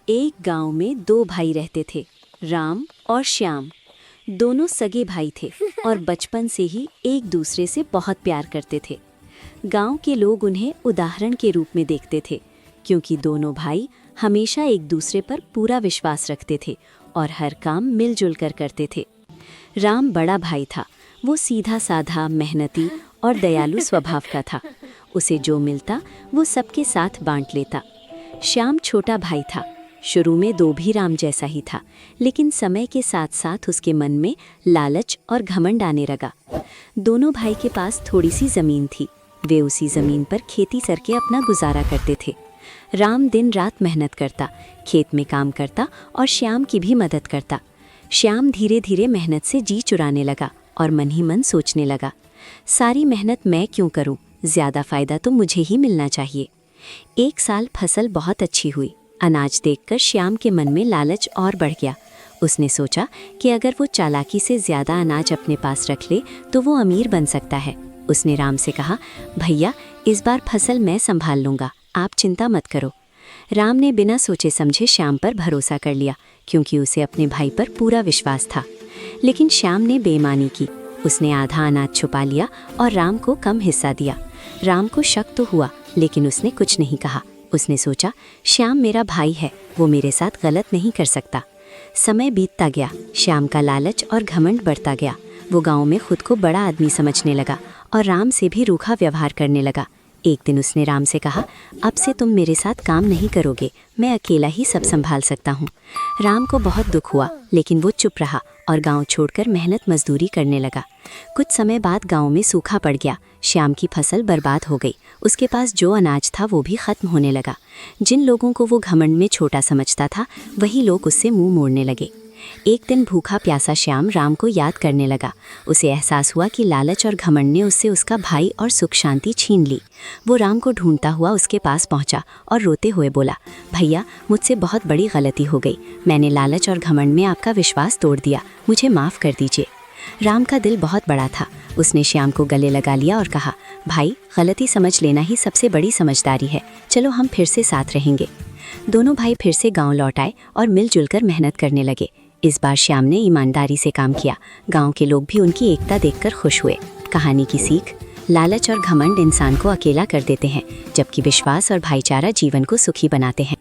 एक गांव में दो भाई रहते थे, राम और श्याम। दोनों सगे भाई थे और बचपन से ही एक दूसरे से बहुत प्यार करते थे। गांव के लोग उन्हें उदाहरण के रूप में देखते थे, क्योंकि दोनों भाई हमेशा एक दूसरे पर पूरा विश्वास रखते थे और हर काम मिलजुल कर करते थे। राम बड़ा भाई था। वो सीधा साधा, मेहनती और दयालु स्वभाव का था। उसे जो मिलता वो सबके साथ बांट लेता। श्याम छोटा भाई था। शुरू में दो भी राम जैसा ही था, लेकिन समय के साथ साथ उसके मन में लालच और घमंड आने लगा। दोनों भाई के पास थोड़ी सी ज़मीन थी। वे उसी ज़मीन पर खेती करके अपना गुजारा करते थे। राम दिन रात मेहनत करता, खेत में काम करता और श्याम की भी मदद करता। श्याम धीरे धीरे मेहनत से जी चुराने लगा और मन ही मन सोचने लगा, सारी मेहनत मैं क्यों करूं? ज़्यादा फ़ायदा तो मुझे ही मिलना चाहिए। एक साल फसल बहुत अच्छी हुई। अनाज देखकर श्याम के मन में लालच और बढ़ गया। उसने सोचा कि अगर वो चालाकी से ज़्यादा अनाज अपने पास रख ले तो वो अमीर बन सकता है। उसने राम से कहा, भैया इस बार फसल मैं संभाल लूँगा, आप चिंता मत करो। राम ने बिना सोचे समझे श्याम पर भरोसा कर लिया, क्योंकि उसे अपने भाई पर पूरा विश्वास था। लेकिन श्याम ने बेईमानी की। उसने आधा अनाज छुपा लिया और राम को कम हिस्सा दिया। राम को शक तो हुआ, लेकिन उसने कुछ नहीं कहा। उसने सोचा, श्याम मेरा भाई है, वो मेरे साथ गलत नहीं कर सकता। समय बीतता गया। श्याम का लालच और घमंड बढ़ता गया। वो गांव में खुद को बड़ा आदमी समझने लगा और राम से भी रूखा व्यवहार करने लगा। एक दिन उसने राम से कहा, अब से तुम मेरे साथ काम नहीं करोगे, मैं अकेला ही सब संभाल सकता हूँ। राम को बहुत दुख हुआ, लेकिन वो चुप रहा और गांव छोड़कर मेहनत मजदूरी करने लगा। कुछ समय बाद गांव में सूखा पड़ गया। श्याम की फसल बर्बाद हो गई। उसके पास जो अनाज था वो भी खत्म होने लगा। जिन लोगों को वो घमंड में छोटा समझता था, वही लोग उससे मुंह मोड़ने लगे। एक दिन भूखा प्यासा श्याम राम को याद करने लगा। उसे एहसास हुआ कि लालच और घमंड ने उससे उसका भाई और सुख शांति छीन ली। वो राम को ढूंढता हुआ उसके पास पहुंचा और रोते हुए बोला, भैया मुझसे बहुत बड़ी गलती हो गई। मैंने लालच और घमंड में आपका विश्वास तोड़ दिया, मुझे माफ़ कर दीजिए। राम का दिल बहुत बड़ा था। उसने श्याम को गले लगा लिया और कहा, भाई गलती समझ लेना ही सबसे बड़ी समझदारी है, चलो हम फिर से साथ रहेंगे। दोनों भाई फिर से गाँव लौट आए और मिलजुल कर मेहनत करने लगे। इस बार श्याम ने ईमानदारी से काम किया। गांव के लोग भी उनकी एकता देखकर खुश हुए। कहानी की सीख, लालच और घमंड इंसान को अकेला कर देते हैं, जबकि विश्वास और भाईचारा जीवन को सुखी बनाते हैं।